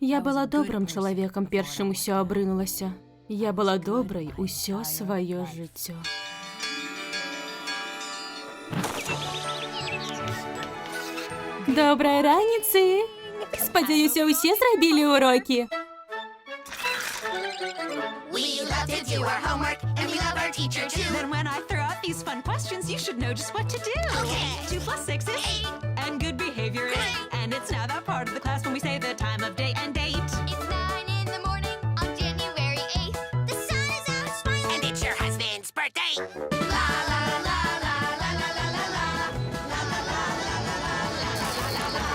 Я была добрым чалавекам, першым усё абрынулася. Я была добрай усё сваё жыццё. Добрай раніцы! Спадзяюся, усе зрабілі урокі. We love to do our homework, and we love our teacher too. Then when I throw out these fun questions, you should know just what to do. Okay. 2 + 6 is 8. and good behavior is. Great. And it's now that part of the class when we say the time of day and date. It's 9 in the morning on January 8th. The sun is out smiling, and it's your husband's birthday. La la la la la la la la la. La la la la la la la la la la.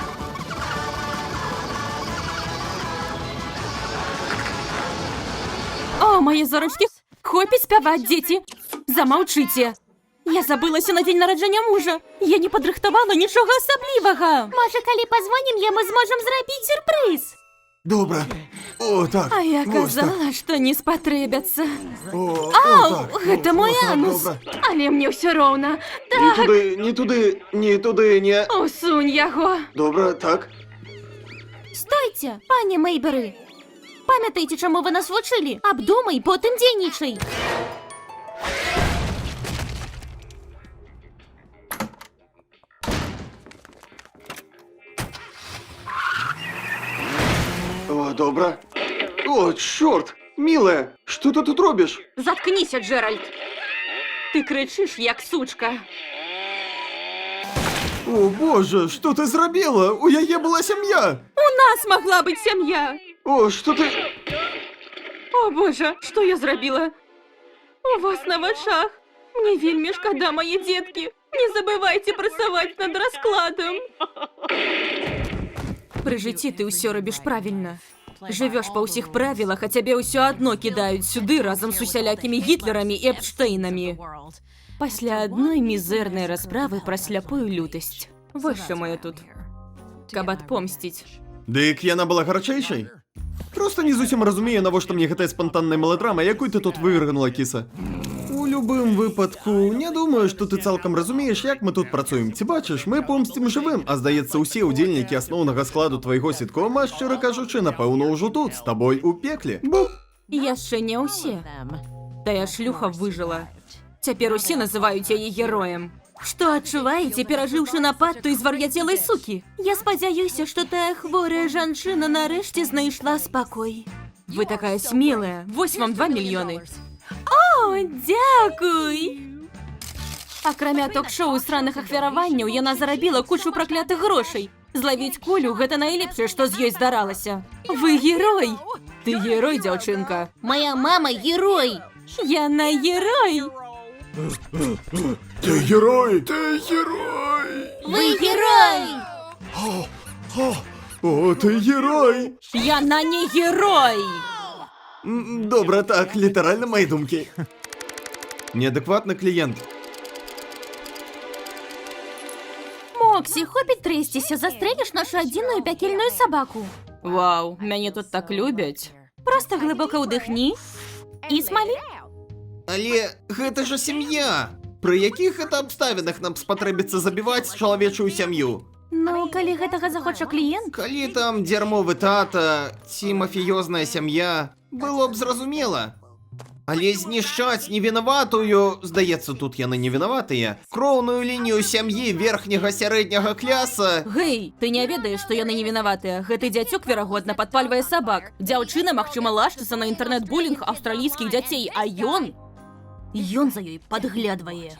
О, мае зорачкі, хопіць спяваць, дзеці! Замаўчыце! Я забылася на дзень нараджэння мужа. Я не падрыхтавала нічога асаблівага. Можа, калі пазвонім, мы зможам зрабіць сюрпрыз. Добра. О, так. А я вось так. казала, што не спатрэбяцца. О, Ау, так. гэта мой О, так, анус. добра. Але мне ўсё роўна. Не Так, туди, не туди, не туди, не. усунь яго. Добра, так. Стойце, пане Мейберы. Памятайце, чаму вы нас вучылі. Абдумай, потым дзейнічай. О, добра. О, чорт! Мілая, що ти тут робиш? Заткніся, Джеральд. Ти кричиш, як сучка. О, Боже, що ти зробила? У яе була сім'я. У нас могла бути сім'я. О, що ти... О, Боже, што я зрабіла? У вас на вачах. Мне вельмі шкада, мае дзеткі. Не забывайце працаваць над раскладам. Пры жыцці ты ўсё робіш правільна. Жывеш па ўсіх правілах, а цябе ўсё адно кідаюць сюды разам з усялякімі Гітлерамі і Эпштейнамі. Пасля адной мізэрнай расправы пра сляпую лютасць. Вось што мое тут. Каб адпомсціць. Дык яна была гарачэйшай? Просто не зусім разумею, навошта мне гэтая спантанная меладрама, якую ты тут вывергнула, кіса. У любым выпадку, не думаю, што ты цалкам разумееш, як мы тут працуем. Ці бачыш, мы помсцім жывым, а здаецца, усе ўдзельнікі асноўнага складу твайго сіткома, шчыра кажучы, напэўна, ужо тут, з табой у пекле. Буп! Яшчэ не ўсе. Тая шлюха выжыла. Цяпер усе называюць яе героем. Што адчуваеце, перажыўшы напад той звар'яцелай сукі? Я спадзяюся, што тая хворая жанчына нарэшце знайшла спакой. Вы такая смелая. Вось вам 2 мільёны. О, дзякуй! Акрамя ток-шоу і сраных ахвяраванняў, яна зарабіла кучу праклятых грошай. Злавіць Колю – гэта найлепшае, што з ёй здаралася. Вы герой! Ты герой, дзяўчынка. Моя мама герой! Яна герой! Ты герой! Ты герой! Вы герой! О, ты герой! Яна не герой! Добра, так, літаральна мае думкі. Неадэкватны кліент. Моксі, хопіць трэсціся, застрэліш нашу адзіную пякельную сабаку. Вау, мяне тут так любяць. Проста глыбока ўдыхні і смалі. Але гэта ж сям'я. Пры якіх гэта абставінах нам спатрэбіцца забіваць чалавечую сям'ю? Ну, калі гэтага захоча кліент, Калі там дзярмовы тата ці мафіёзная сям'я, было б зразумела. Але знішчаць невінаватую, здаецца, тут яны не вінаватыя, кроўную лінію сям'і верхняга сярэдняга кляса... гэй, ты не ведаеш, што яны не вінаватыя. Гэты дзяцюк, верагодна, падпальвае сабак. Дзяўчына, магчыма, лашчыцца на інтэрнэт-булінг аўстралійскіх дзяцей, а ён за ёй падглядвае.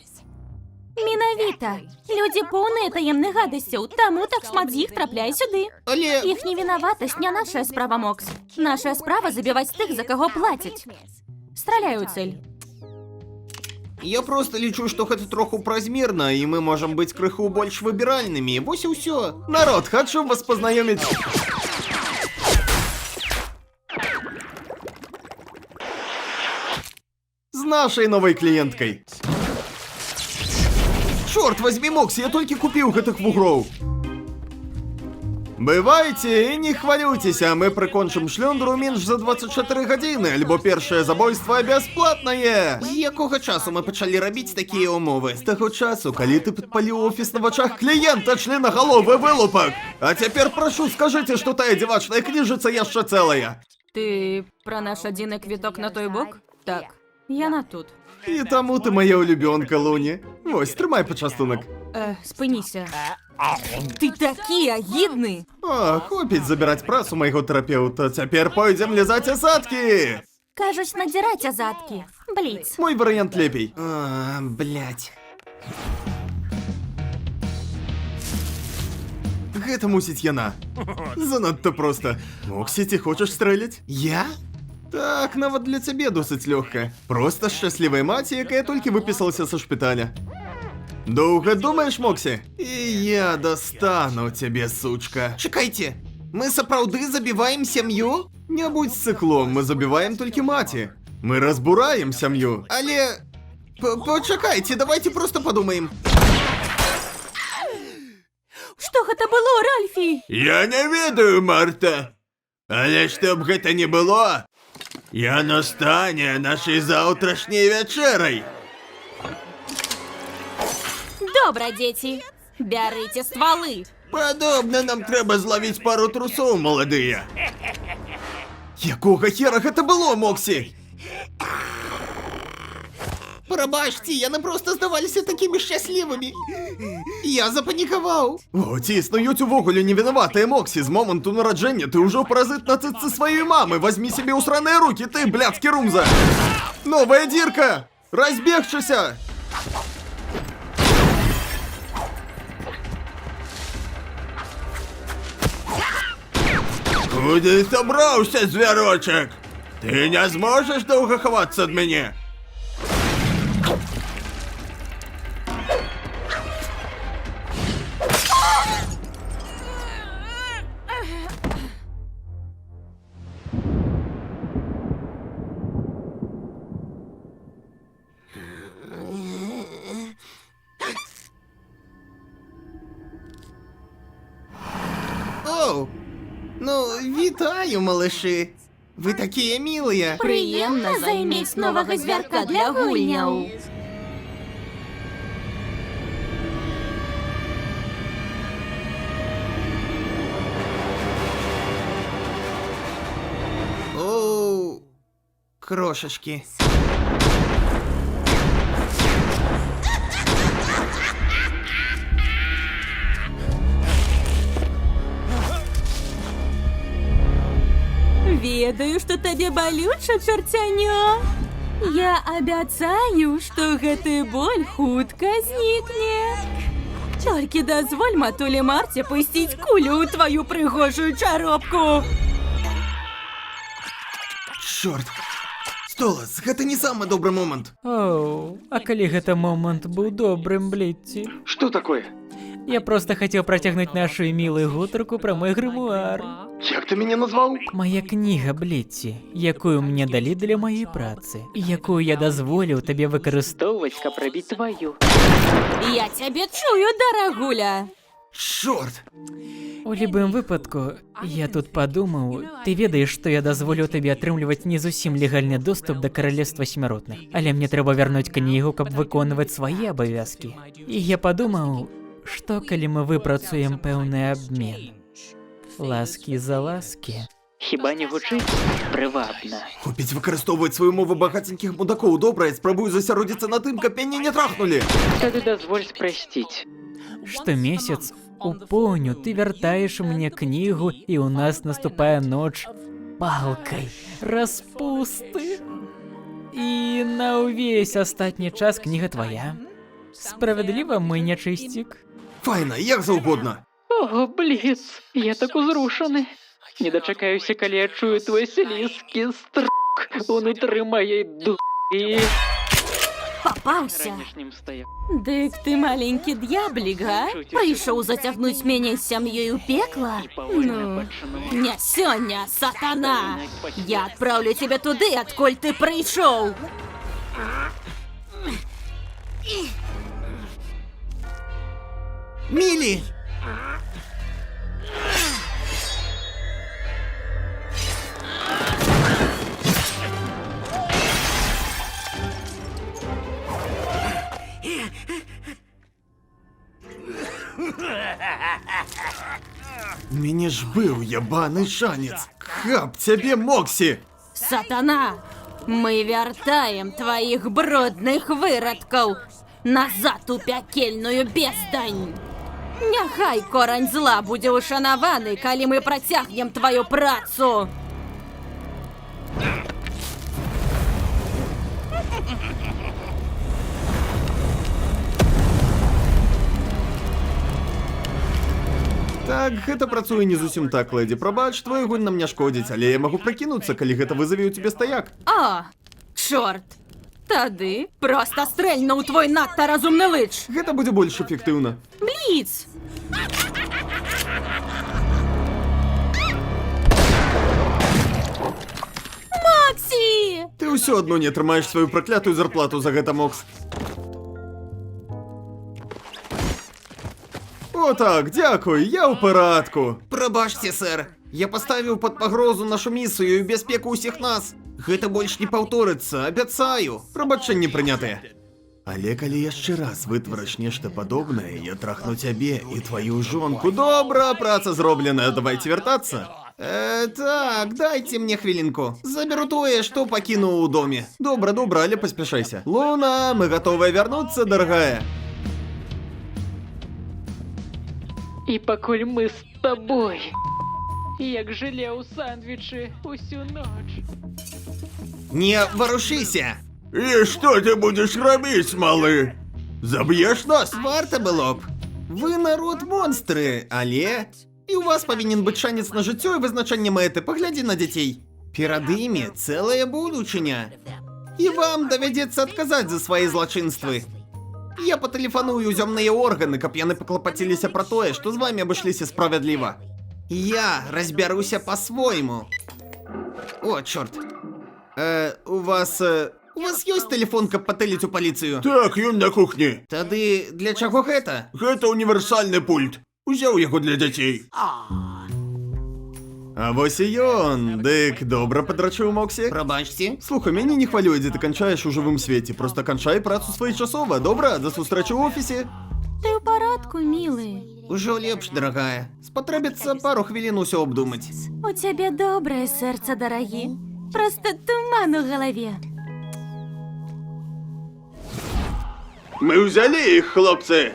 Менавіта. Людзі поўныя таемных гадасцяў, таму так шмат з іх трапляе сюды. Але... Іх невінаватасць не нашая справа, Мокс. Нашая справа забіваць тых, за каго плацяць. Страляю ў цэль. Я проста лічу, што гэта троху празмерна, і мы можам быць крыху больш выбіральнымі. Вось і ўсё. Народ, хачу вас пазнаёміць. З нашай новай кліенткай. Чорт возьми, Мокс, я толькі купіў гэтых вугроў. Бывайте и не хвалюйтеся, мы прикончим шльондру менш за 24 години, альбо перше забойство безплатне. З якого часу ми почали робити такі умови? З того часу, коли ти підпалив офіс на очах клієнта, членоголовий вилупок. А тепер прошу, скажите, что та дівачна книжиця яще целая. Ти про наш один квіток на той бок? Так, яна тут. І тому ти моя улюбленка, Луні. Ось, тримай почастунок. Спиніся. Ти такий агідний. О, хопить забирать працу моего терапевта. Теперь пойдем лизать осадки. Кажуть, надзирать азадки. Бліц. Мой вариант лепей. Блять. Гэта мусіць яна. Занадто просто. Моксі, ти хочеш стрелять? Я? Так, нават для цябе досыць лёгка. Просто шчаслівая маці, якая толькі выпісалася са шпіталя. Доўга думаеш, Моксі? І я достану цябе, сучка. Чакайце, мы сапраўды забіваем сям'ю? Не будь циклом, мы забіваем толькі маці. Мы разбураем сям'ю. Але... Почакайце, давайте просто подумаем. Што гэта было, Ральфі? Я не ведаю, Марта. Але чтоб гэта не было, яно стане нашай заўтрашняй вячэрай. Добра, дзеці. Бярыце ствалы. Падобна, нам трэба злавіць пару трусоў, маладыя. Якога хера гэта было, Моксі? Прабачце, яны проста здаваліся такімі шчаслівымі. Я запанікаваў. О, ці існуюць увогуле невінаватыя, Моксі. З моманту нараджэння ты ўжо паразыт на цыцы сваёй мамы. Возьми себе ў сраныя рукі, ты, блядскі румза. Новая дзірка! Разбегчыся! Куды сабраўся, звярочак? Ты не зможаш доўга хавацца ад мяне? Оу! Ну, вітаю, малыши. Вы такие милые. Прыемна займець новага звярка для гульняў. Оу, крошечки. Ведаю, што табе балюча, чарцянё. Я абяцаю, што гэты боль хутка знікне. Толькі дазволь матулі Марце пусціць кулю ў тваю прыгожую чаропку. Чорт. Столас, гэта не самы добры момант. Оу, а калі гэта момант быў добрым, Бліцці? Что такое? Я просто хацеў працягнуць нашу мілую гутарку пра мой грымуар. Як ты мяне назваў? Мая кніга, Бліцці, якую мне далі для маёй працы, і якую я дазволіў табе выкарыстоўваць, каб рабіць тваю. Я цябе чую, дарагуля. Чорт! У любым выпадку, я тут падумаў, ты ведаеш, што я дазволіў табе атрымліваць не зусім легальны доступ да каралевства смяротных, але мне трэба вярнуць кнігу, каб выконваць свае абавязкі. І я падумаў, што калі мы выпрацуем пэўны абмен? Ласкі за ласкі. Хіба не гучыць прывабна? Купіць выкарыстоўваць сваю мову багаценькіх мудакоў, добра, я спрабую засяродзіцца на тым, каб мяне не трахнулі. Тады дазволь спрасціць. Штомесяц у поўню ты вяртаеш мне кнігу, і ў нас наступае ноч палкай, распусты. І на ўвесь астатні час кніга твая. Справядліва, мой нячысцік? Файна, як заўгодна. Ого, Бліц, я так узрушаны. Не дачакаюся, калі я чую твой слізкі струк унутры маёй духі. Папаўся. Дык ты маленькі д'яблік, га? Прыйшоў зацягнуць мяне з сям'ёй у пекла? Ну, не сёння, сатана! Я адпраўлю цябе туды, адкуль ты прыйшоў! Мілі! мяне ж быў ябаны шанец. Каб цябе, Моксі! Сатана, мы вяртаем твоих брудных выродкаў назад у пякельную бездань. Няхай корань зла будзе ушанаваны, калі мы працягнем твою працу. Так, гэта працуе не зусім так, лэдзі. Прабач, твой огонь нам не шкодзіць, але я магу пракінуцца, калі гэта вызаве ў цябе стаяк. А, чорт. Тады проста стрэльну ў твой надта разумны лыч. Гэта будзе больш эфектыўна. Бліц! Максі! Ты ўсё адно не атрымаеш сваю праклятую зарплату за гэта, Мокс. О так, дзякуй, я ў парадку. Прабачце, сэр. Я паставіў пад пагрозу нашу місію і бяспеку ўсіх нас. Гэта больш не паўторыцца, абяцаю. Прабачэнне прынятае. Але калі яшчэ раз вытварыш нешта падобнае, я трахну цябе і тваю жонку. Добра, праца зробленая, давайте вяртацца. Так, дайце мне хвілінку. Заберу тое, што пакінуў у доме. Добра, але паспяшайся. Луна, мы гатовыя вярнуцца, дарагая. І пакуль мы з табой, як жыле ў сандвічы усю ноч. Не варушыся! І што ты будзеш рабіць, малы? Заб'еш нас? Варта было б. Вы народ монстры, але... І у вас павінен быць шанец на жыццё і вызначэнне мэты. Паглядзі на дзяцей. Перад імі цэлая будучыня. І вам давядзецца адказаць за свае злачынствы. Я патэлефаную ў зёмныя органы, каб яны паклапаціліся пра тое, што з вамі абышліся справядліва. Я разбяруся па-свойму. О, чорт. У вас ёсць тэлефон, каб патэліць у паліцыю? Так, ён на кухні. Тады для чаго гэта? Гэта універсальны пульт. Узяў яго для дзяцей. А вось і ён. Дык, добра падрачыў, Моксі? Прабачце. Слухай, мяне не хвалюе, дзе ты канчаеш у жывым свеце. Проста канчай працу своечасова, добра? Да сустрэчы ў офісе. Ты ў парадку, мілы. Ужо лепш, дарагая. Спатрэбіцца пару хвілін усё абдумаць. У цябе добрае сэрца, дарагі. Проста туман у галаве. Мы ўзялі іх, хлопцы.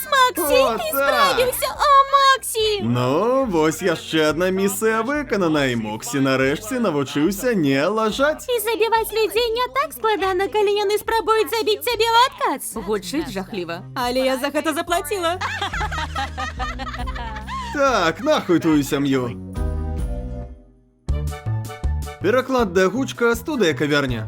Максі, О, ти так! справився! О, Максі! Ну, вось яшчэ адна місія выканана, і Моксі нарэшце навучыўся не лажаць. І забіваць людзей не так складана, калі яны спрабуюць забіць цябе ў адказ. Гучыць жахліва, але я за гэта заплаціла. Так, нахуй тую сям'ю. Пераклад да гучка, студыя кавярня.